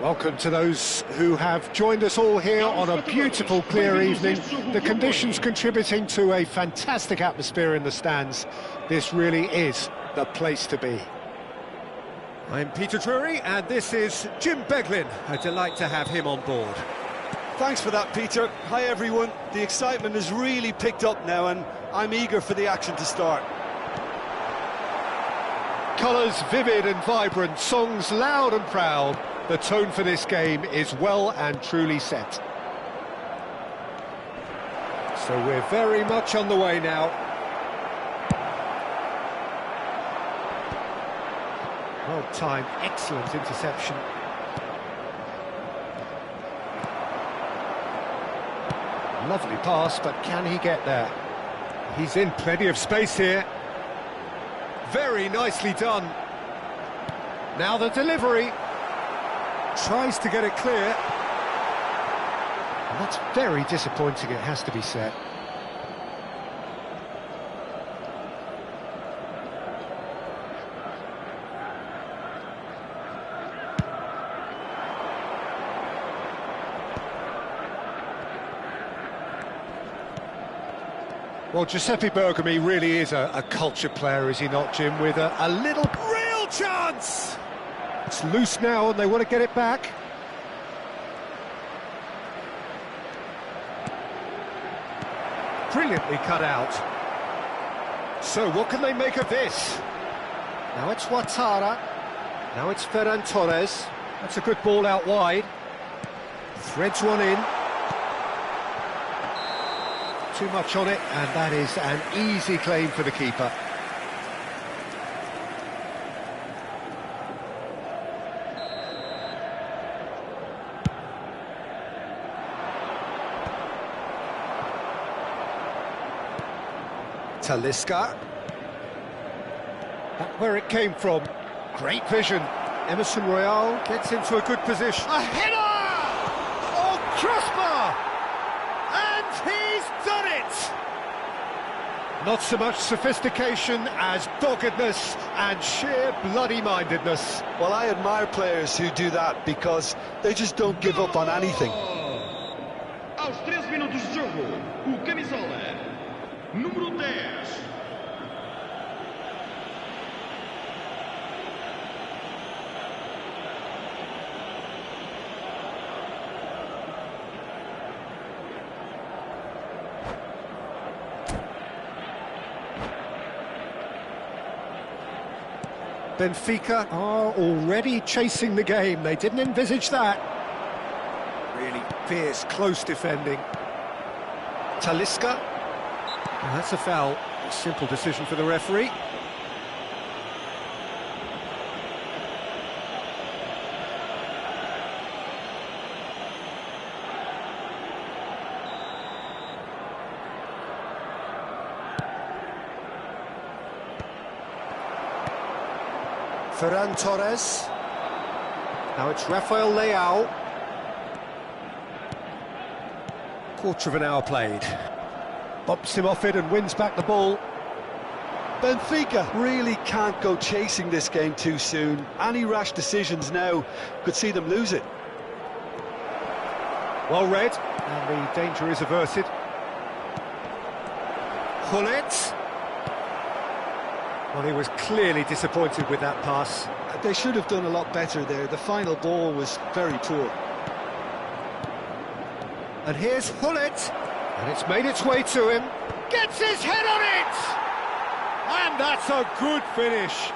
Welcome to those who have joined us all here on a beautiful, clear evening. The conditions contributing to a fantastic atmosphere in the stands. This really is the place to be. I'm Peter Drury, and this is Jim Beglin. A delight to have him on board. Thanks for that, Peter. Hi, everyone. The excitement has really picked up now, and I'm eager for the action to start. Colours vivid and vibrant, songs loud and proud. The tone for this game is well and truly set. So we're very much on the way now. Well timed, excellent interception. Lovely pass, but can he get there? He's in plenty of space here. Very nicely done. Now the delivery. Tries to get it clear. And that's very disappointing, it has to be said. Well, Giuseppe Bergomi really is a culture player, is he not, Jim? With a little... Real chance! It's loose now and they want to get it back. Brilliantly cut out. So what can they make of this? Now it's Ouattara. Now it's Ferran Torres. That's a good ball out wide. Threads one in. Too much on it, and that is an easy claim for the keeper. Talisca. That's where it came from. Great vision. Emerson Royal gets into a good position. A header! Oh, crossbar! And he's done it! Not so much sophistication as doggedness and sheer bloody-mindedness. Well, I admire players who do that because they just don't give up on anything. Aos 13 minutos de jogo, o camisola número 10. Benfica are already chasing the game. They didn't envisage that. Really fierce, close defending. Talisca. Well, that's a foul. A simple decision for the referee. Ferran Torres. Now it's Rafael Leao. Quarter of an hour played. Bumps him off it and wins back the ball. Benfica really can't go chasing this game too soon. Any rash decisions now could see them lose it. Well read, and the danger is averted. Hullet. Well, he was clearly disappointed with that pass. They should have done a lot better there. The final ball was very poor. And here's Hullet, and it's made its way to him. Gets his head on it! And that's a good finish.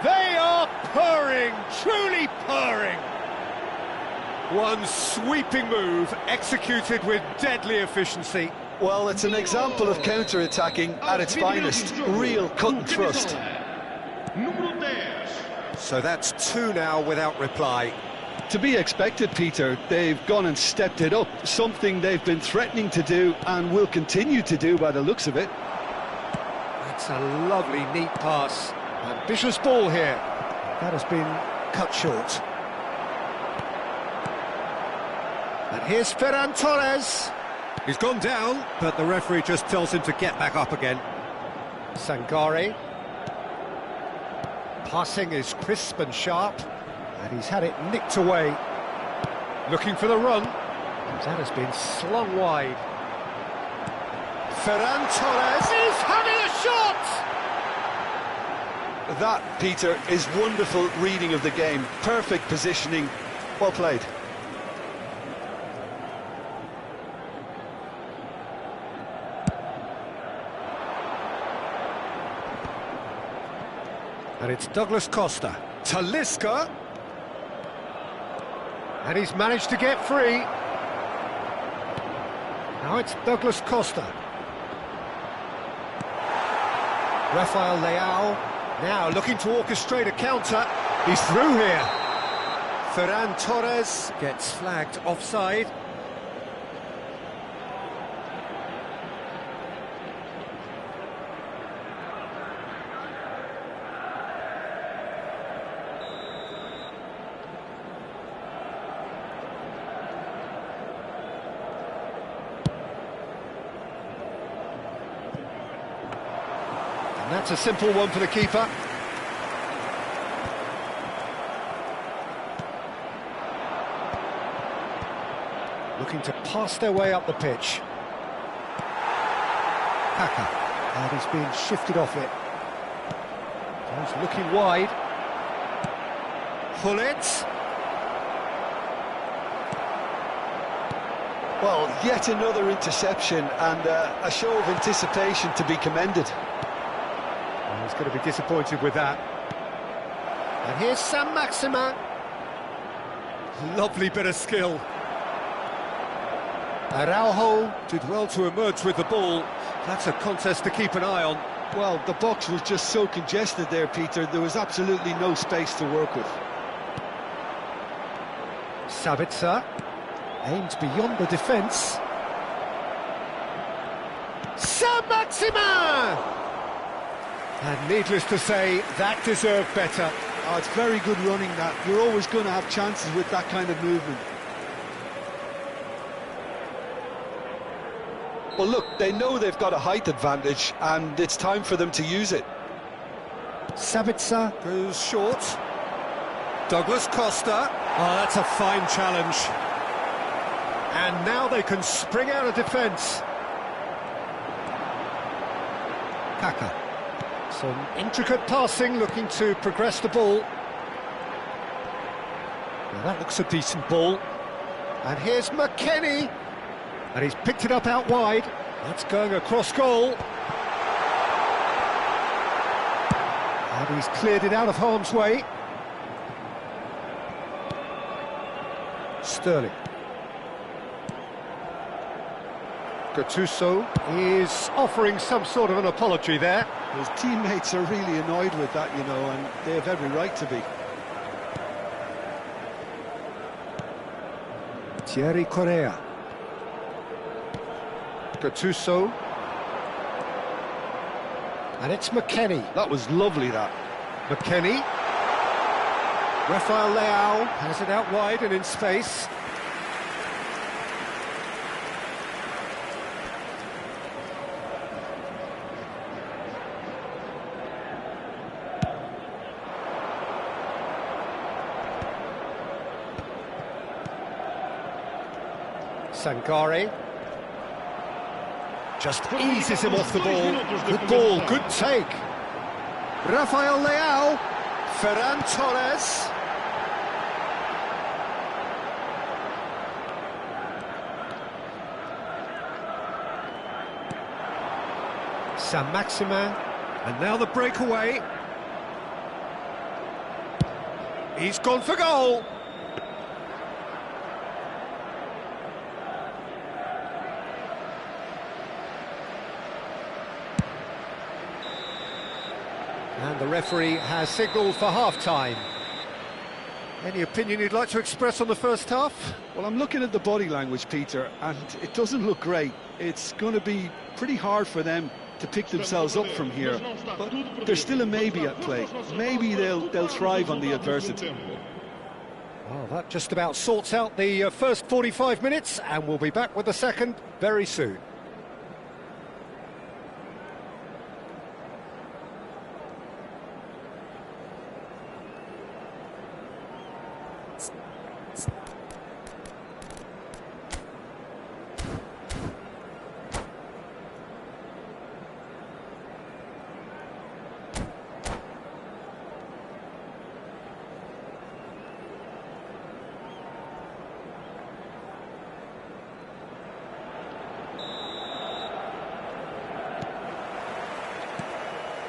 They are purring, truly purring. One sweeping move, executed with deadly efficiency. Well, it's an example of counter-attacking at its finest. Real cut and thrust. So that's two now without reply. To be expected, Peter. They've gone and stepped it up, something they've been threatening to do and will continue to do by the looks of it. That's a lovely, neat pass. Ambitious ball here. That has been cut short. And here's Ferran Torres. He's gone down, but the referee just tells him to get back up again. Sangare. Passing is crisp and sharp, and he's had it nicked away. Looking for the run. That has been slung wide. Ferran Torres is having a shot! That, Peter, is wonderful reading of the game. Perfect positioning. Well played. And it's Douglas Costa. Talisca. And he's managed to get free. Now it's Douglas Costa. Rafael Leao. Now looking to orchestrate a counter. He's through here. Ferran Torres gets flagged offside. And that's a simple one for the keeper. Looking to pass their way up the pitch. Kaka. And he's being shifted off it. He's looking wide. Pullet. Well, yet another interception and a show of anticipation to be commended. Well, he's going to be disappointed with that. And here's Sam Maximin. Lovely bit of skill. Araujo. Did well to emerge with the ball. That's a contest to keep an eye on. Well, the box was just so congested there, Peter. There was absolutely no space to work with. Sabitzer. Aimed beyond the defence. Sam Maximin! And needless to say, that deserved better. Oh, it's very good running, that. You're always going to have chances with that kind of movement. Well, look, they know they've got a height advantage, and it's time for them to use it. Sabitzer Goes short. Douglas Costa. Oh, that's a fine challenge. And now they can spring out of defence. Kaka. Some intricate passing, looking to progress the ball. Now that looks a decent ball. And here's McKennie. And he's picked it up out wide. That's going across goal. And he's cleared it out of harm's way. Sterling. Gattuso is offering some sort of an apology there. His teammates are really annoyed with that, you know, and they have every right to be. Thierry Correa. Gattuso. And it's McKennie. That was lovely, that. McKennie. Rafael Leao has it out wide and in space. Sangare. Just eases him off the ball. Good ball, good take. Rafael Leao. Ferran Torres. Saint-Maximin. And now the breakaway. He's gone for goal. And the referee has signalled for half-time. Any opinion you'd like to express on the first half? Well, I'm looking at the body language, Peter, and it doesn't look great. It's going to be pretty hard for them to pick themselves up from here, but there's still a maybe at play. Maybe they'll thrive on the adversity. Well, that just about sorts out the first 45 minutes, and we'll be back with the second very soon.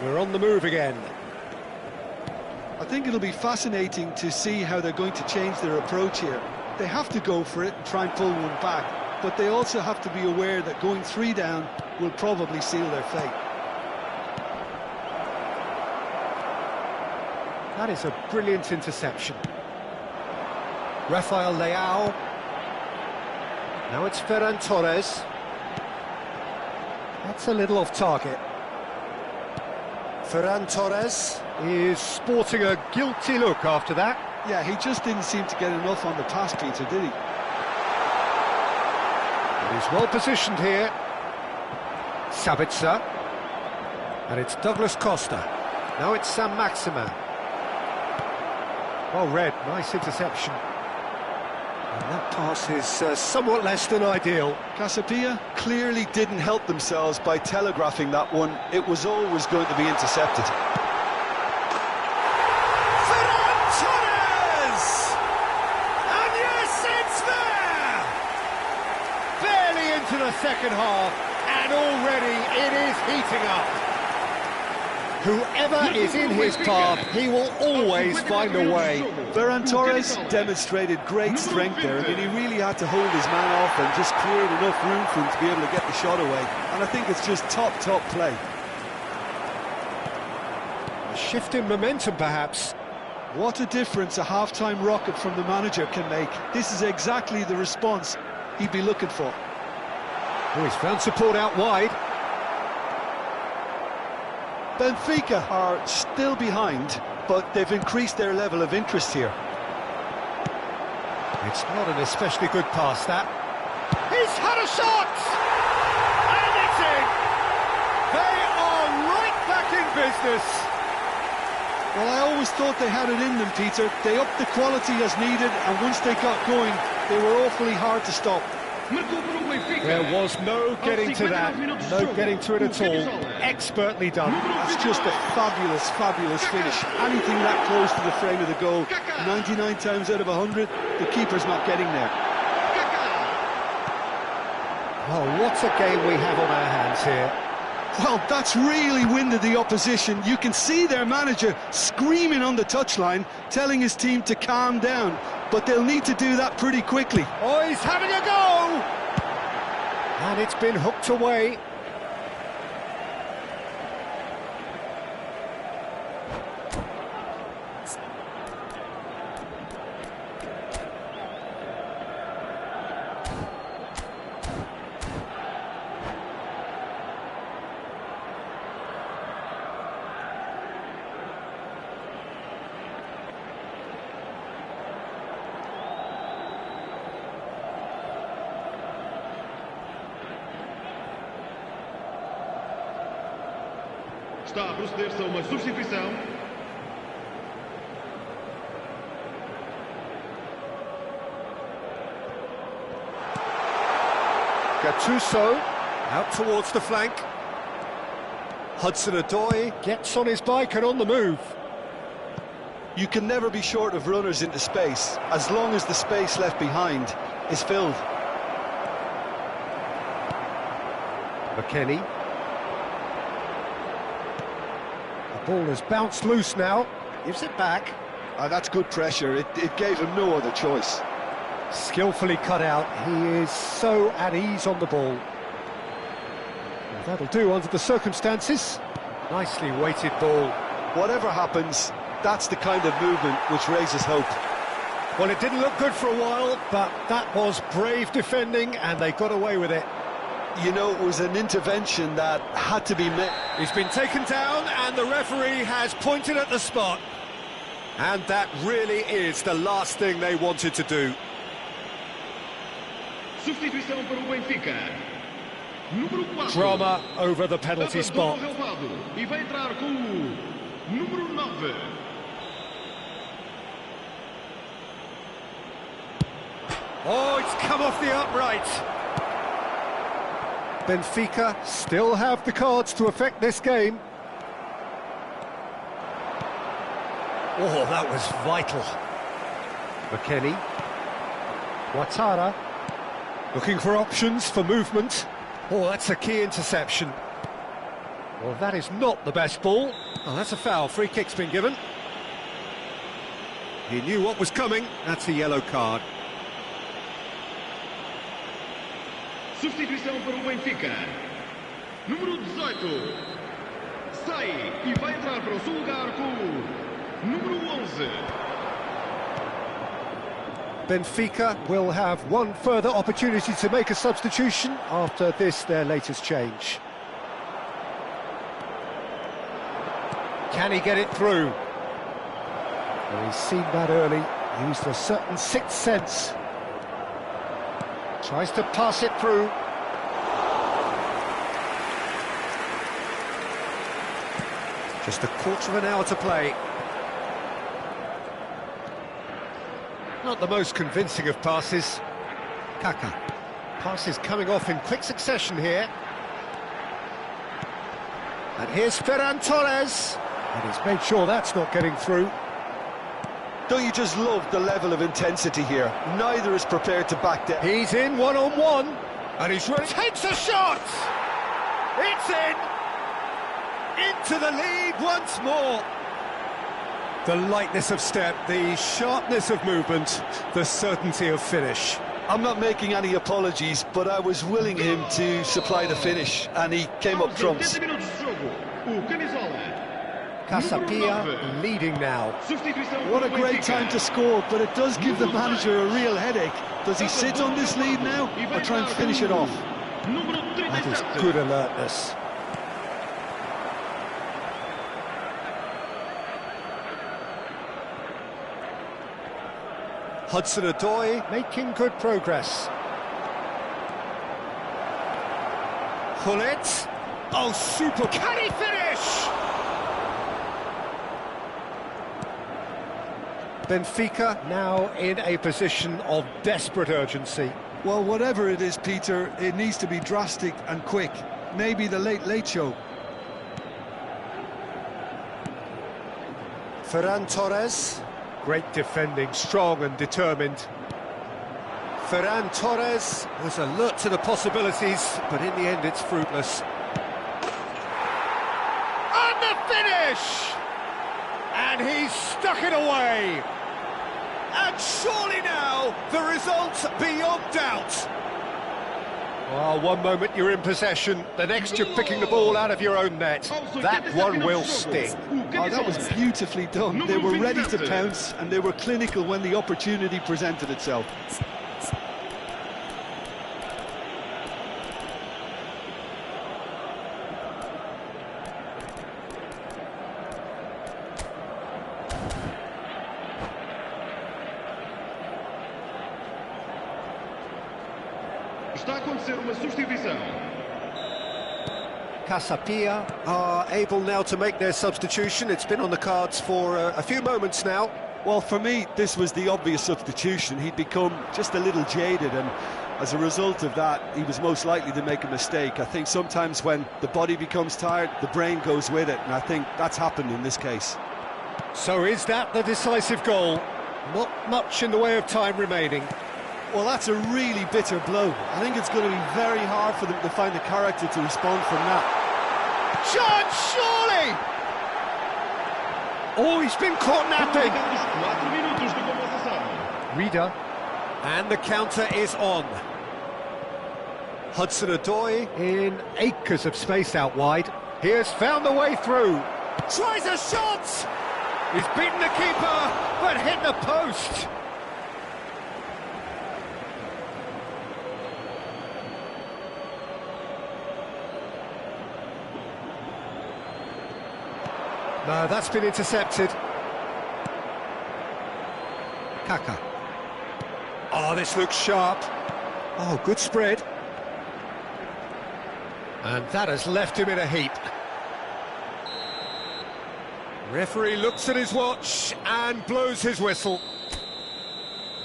We're on the move again. I think it'll be fascinating to see how they're going to change their approach here. They have to go for it and try and pull one back, but they also have to be aware that going 3 down will probably seal their fate. That is a brilliant interception. Rafael Leao. Now it's Ferran Torres. That's a little off target. Ferran Torres is sporting a guilty look after that. Yeah, he just didn't seem to get enough on the pass, Peter, did he? But he's well positioned here. Sabitzer. And it's Douglas Costa. Now it's Saint-Maximin. Well read, nice interception. And that pass is somewhat less than ideal. Casapia clearly didn't help themselves by telegraphing that one. It was always going to be intercepted. Ferran Torres! And yes, it's there! Barely into the second half, and already it is heating up. Whoever is in his path, he will always find a way. Ferran Torres demonstrated great strength there. I mean, he really had to hold his man off and just create enough room for him to be able to get the shot away. And I think it's just top play. A shift in momentum, perhaps. What a difference a half-time rocket from the manager can make. This is exactly the response he'd be looking for. Oh, he's found support out wide. Benfica are still behind, but they've increased their level of interest here. It's not an especially good pass, that. He's had a shot! And it's in! They are right back in business. Well, I always thought they had it in them, Peter. They upped the quality as needed, and once they got going, they were awfully hard to stop. There was no getting to that, no getting to it at all. Expertly done. That's just a fabulous finish. Anything that close to the frame of the goal, 99 times out of 100, the keeper's not getting there. Oh, what a game we have on our hands here. Well, that's really winded the opposition. You can see their manager screaming on the touchline, telling his team to calm down, but they'll need to do that pretty quickly. Oh, he's having a go! And it's been hooked away. Está a proceder-se a uma substituição. Gattuso out towards the flank. Hudson-Odoi gets on his bike and on the move. You can never be short of runners into space, as long as the space left behind is filled. McKennie. Ball has bounced loose now, gives it back. That's good pressure, it gave him no other choice. Skillfully cut out, he is so at ease on the ball. Well, that'll do under the circumstances. Nicely weighted ball. Whatever happens, that's the kind of movement which raises hope. Well, it didn't look good for a while, but that was brave defending and they got away with it. You know, it was an intervention that had to be met. He's been taken down and the referee has pointed at the spot. And that really is the last thing they wanted to do. Substituição para o Benfica. Número 4. Drama over the penalty spot. E vai entrar com o número 9. Oh, it's come off the upright. Benfica still have the cards to affect this game. Oh, that was vital. McKennie. Ouattara. Looking for options for movement. Oh, that's a key interception. Well, that is not the best ball. Oh, that's a foul. Free kick's been given. He knew what was coming. That's a yellow card. Substituição para o Benfica. Número 18. Sai e vai entrar para o seu lugar com o número 11. Benfica will have one further opportunity to make a substitution after this, their latest change. Can he get it through? Well, he's seen that early, used a certain sixth sense. Tries to pass it through. Just a quarter of an hour to play. Not the most convincing of passes. Kaka. Passes coming off in quick succession here. And here's Ferran Torres. And he's made sure that's not getting through. Don't you just love the level of intensity here? Neither is prepared to back down. He's in one-on-one. And he's ready. Takes a shot! It's in! Into the lead once more. The lightness of step, the sharpness of movement, the certainty of finish. I'm not making any apologies, but I was willing him to supply the finish, and he came up trumps. Casapia leading now. What a great time to score, but it does give the manager a real headache. Does he sit on this lead now, or try and finish it off? That is good alertness. Hudson-Odoi making good progress. Hullet. Oh, super. Can he finish? Benfica now in a position of desperate urgency. Well, whatever it is, Peter, it needs to be drastic and quick. Maybe the late show. Ferran Torres. Great defending, strong and determined. Ferran Torres was alert to the possibilities, but in the end it's fruitless. And the finish! And he's stuck it away! And surely now, the result beyond doubt. Well, one moment you're in possession, the next you're picking the ball out of your own net. That one will sting. Oh, that was beautifully done. They were ready to pounce, and they were clinical when the opportunity presented itself. Está a acontecer uma substituição. Casapia Are able now to make their substitution. It's been on the cards for a few moments now. Well, for me, this was the obvious substitution. He'd become just a little jaded, and as a result of that, he was most likely to make a mistake. I think sometimes when the body becomes tired, the brain goes with it, and I think that's happened in this case. So is that the decisive goal? Not much in the way of time remaining. Well, that's a really bitter blow. I think it's going to be very hard for them to find the character to respond from that. Chance, surely! Oh, he's been caught napping. 4 minutos de compensação. Reader. And the counter is on. Hudson-Odoi In acres of space out wide. He has found the way through. Tries a shot! He's beaten the keeper, but hit the post. No, that's been intercepted. Kaka. Oh, this looks sharp. Oh, good spread. And that has left him in a heap. Referee looks at his watch and blows his whistle.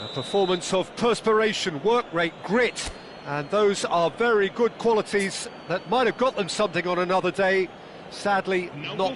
A performance of perspiration, work rate, grit, and those are very good qualities that might have got them something on another day. Sadly, not